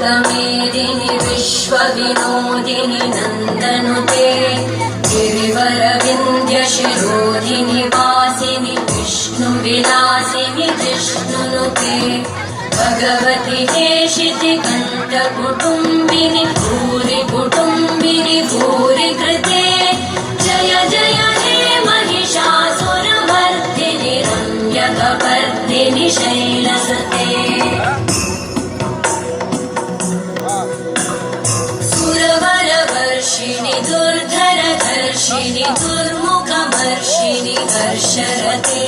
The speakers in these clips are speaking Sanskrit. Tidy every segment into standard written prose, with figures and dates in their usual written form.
लोकमेदिनि विश्वविनोदिनि नन्दनुते गिरिवरविन्द्यशिरोधिनि वासिनि विष्णुविलासिनि जिष्णुनुते भगवति हेशिति कण्ठकुटुम्बिनि भूरि कुटुम्बिनि भूरि कृते जय जय हे महिषासुरमर्दिनि रम्यकपर्दिनि शैलसुते सुरवरवर्षिणि दुर्धरधर्षिणि दुर्मुखमर्षिणि हर्षरते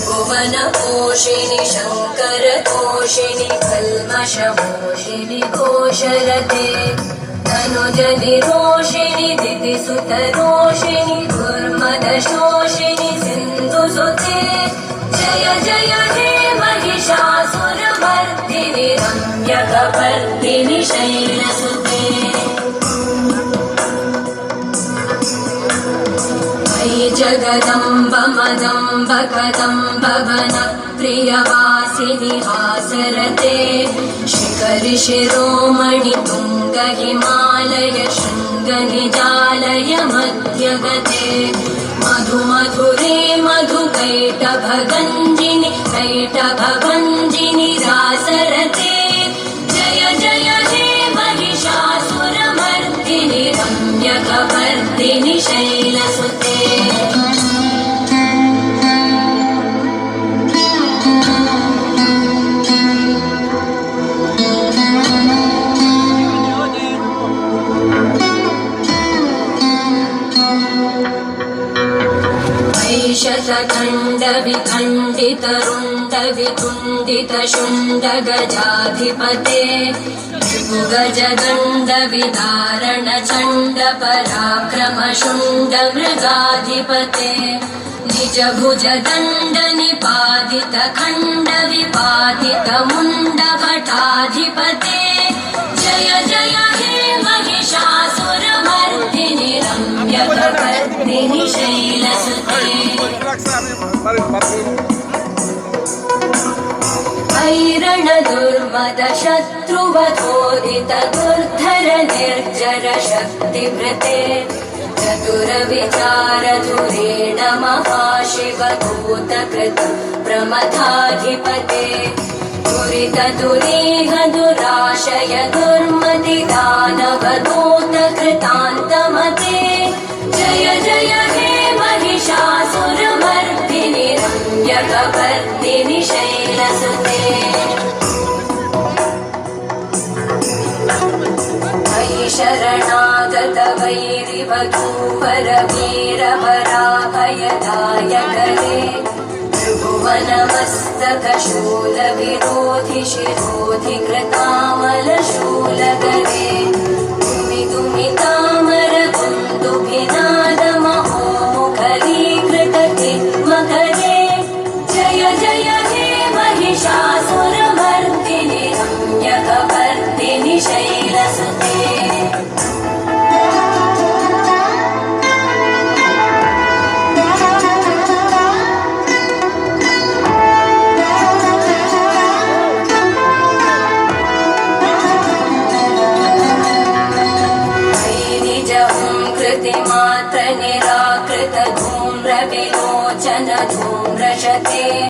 भुवनपोषिणि शङ्करतोषिणि कल्मषमोषिणि घोषरते धनुजनिरोषिणि दितिसुतरोषिणि दुर्मदशोषिणि सिन्धुसुते जय जय हे महिषासुरमर्दिनि रम्यकपर्दिनि शैलसुते जगदम्ब मदम्ब कदम्ब वनप्रियवासिनि हासरते शिखरि शिरोमणि तुङ्ग हिमालय शृङ्ग निजालय मध्यगते मधु मधुरे मधुकैटभगञ्जिनि कैटभभञ्जिनि रासरते जय जय हे महिषासुरमर्दिनि रम्यकपर्दिनि शैलसुते शतखण्डविखण्डितरुण्डवितुण्डितशुण्डगजाधिपते भृगुगजगण्डविदारणचण्ड पराक्रमशुण्डमृगाधिपते निजभुजदण्डनिपातितखण्डविपातितमुण्डभटाधिपते जय जय हे महिषासुरमर्दिनि रम्यकपर्दिनि शैलसुते ऐरण दुर्मद शत्रुवधोदित दुर्धर निर्जर शक्तिभृते चतुर विचार धुरेण महाशिव दूतकृत प्रमथाधिपते दुरित दुरीह दुराशय दुर्मति दानव दूत कृतान्तमते जय जय हे महिषासुरमर्दिनि रम्यकपर्दिनि शैलसुते मयि शरणागत वैरिवधूवर वीरवराभयदायकरे त्रिभुवनमस्तकशूलविरोधि शिरोधि कृतामलशूलकरे दुमिदुमितामर कुन्दुभिनादमहोमुखरीकृतचिन्मकरे जय जय हे महिषासुरमर्दिनि रम्यकपर्दिनि शैलसुते मात्र निराकृत धूम्र विलोचन धूम्रशते